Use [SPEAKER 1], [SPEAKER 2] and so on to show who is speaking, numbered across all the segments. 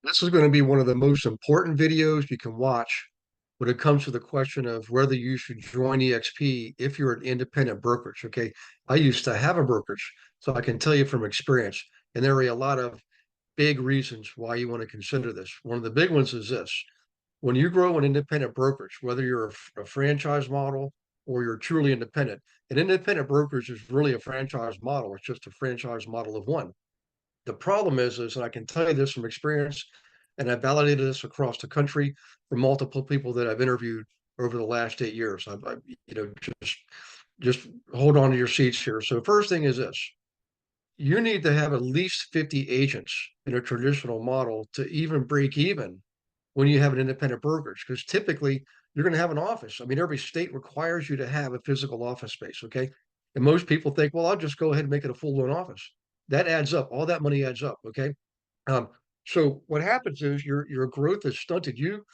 [SPEAKER 1] This is going to be one of the most important videos you can watch when it comes to the question of whether you should join EXP if you're an independent brokerage. Okay. I used to have a brokerage, so I can tell you from experience, and there are a lot of big reasons why you want to consider this. One of the big ones is this: when you grow an independent brokerage, whether you're a franchise model or you're truly independent, an independent brokerage is really a franchise model. It's just a franchise model of one. The problem is, and I can tell you this from experience, and I've validated this across the country for multiple people that I've interviewed over the last 8 years. Just hold on to your seats here. So first thing is this: you need to have at least 50 agents in a traditional model to even break even when you have an independent brokerage, because typically you're going to have an office. I mean, every state requires you to have a physical office space. Okay. And most people think, well, I'll just go ahead and make it a full blown office. That adds up. All that money adds up. Okay. Um, so what happens is your growth is stunted. You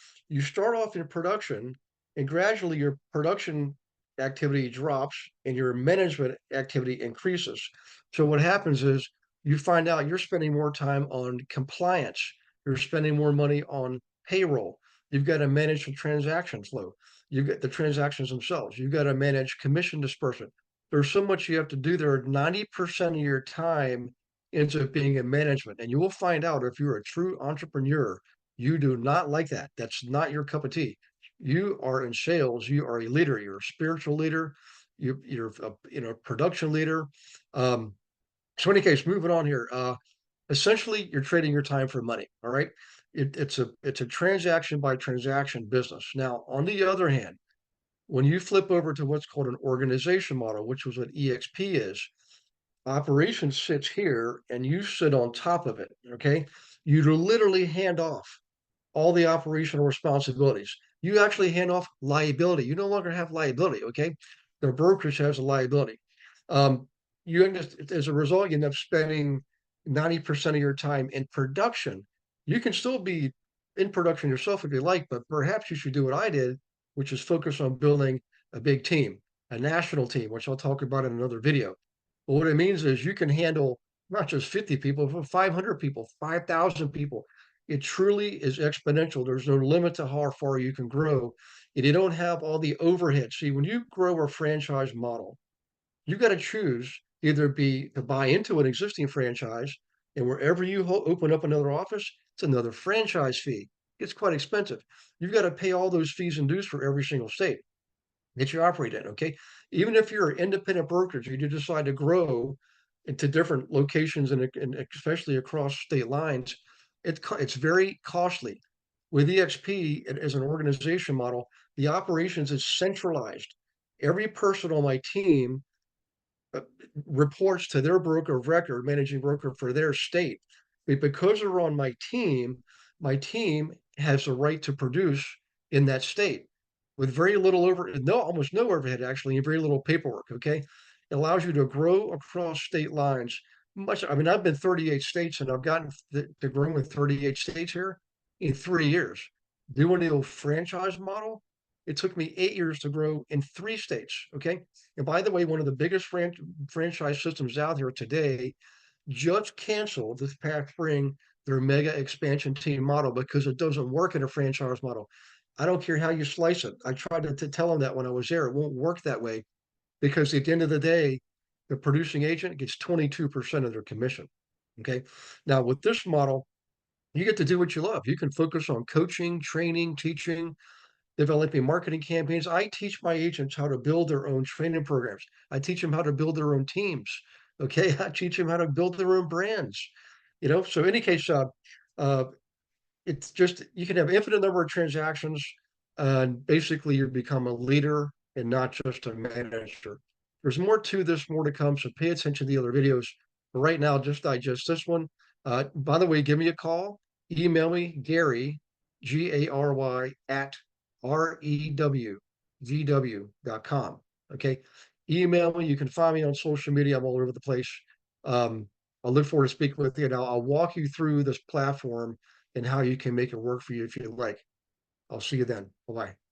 [SPEAKER 1] start off in production, and gradually your production activity drops and your management activity increases. So what happens is you find out you're spending more time on compliance. You're spending more money on payroll. You've got to manage the transaction flow. You've got the transactions themselves. You've got to manage commission disbursement. There's so much you have to do there. 90% of your time ends up being in management. And you will find out if you're a true entrepreneur, you do not like that. That's not your cup of tea. You are in sales. You are a leader. You're a spiritual leader. You're a production leader. Um, so in any case, moving on here. Essentially, you're trading your time for money. All right. It's a transaction by transaction business. Now, on the other hand, when you flip over to what's called an organization model, which was what EXP is, operations sits here and you sit on top of it. Okay. You literally hand off all the operational responsibilities. You actually hand off liability. You no longer have liability. Okay. The brokerage has a liability. Um, you end up, as a result, you end up spending 90% of your time in production. You can still be in production yourself if you like, but perhaps you should do what I did, which is focus on building a big team, a national team, which I'll talk about in another video. But what it means is you can handle not just 50 people, but 500 people, 5,000 people. It truly is exponential. There's no limit to how far you can grow. And you don't have all the overhead. See, when you grow a franchise model, you got to choose either be to buy into an existing franchise, and wherever you open up another office, it's another franchise fee. It's quite expensive. You've got to pay all those fees and dues for every single state that you operate in. Okay. Even if you're an independent brokerage, you decide to grow into different locations and especially across state lines, it's very costly. With EXP as an organization model, the operations is centralized. Every person on my team uh, reports to their broker of record, managing broker for their state. But because they're on my team has the right to produce in that state with very little no, almost no overhead actually, and very little paperwork. Okay. It allows you to grow across state lines. I mean, I've been 38 states and I've gotten to grow with 38 states here in 3 years. Doing the old franchise model, it took me 8 years to grow in 3 states. Okay. And by the way, one of the biggest franchise systems out there today just canceled this past spring their mega expansion team model because it doesn't work in a franchise model. I don't care how you slice it. I tried to tell them that when I was there. It won't work that way because at the end of the day, the producing agent gets 22% of their commission. Okay. Now, with this model, you get to do what you love. You can focus on coaching, training, teaching, developing marketing campaigns. I teach my agents how to build their own training programs. I teach them how to build their own teams. Okay, I teach them how to build their own brands. So in any case, uh, it's just you can have infinite number of transactions, and basically you become a leader and not just a manager. There's more to this, more to come. So pay attention to the other videos. But right now, just digest this one. By the way, give me a call. Email me, Gary, Gary at rewvw.com. Okay. Email me. You can find me on social media. I'm all over the place. Um, I'll look forward to speaking with you, and I'll walk you through this platform and how you can make it work for you if you like. I'll see you then. Bye bye.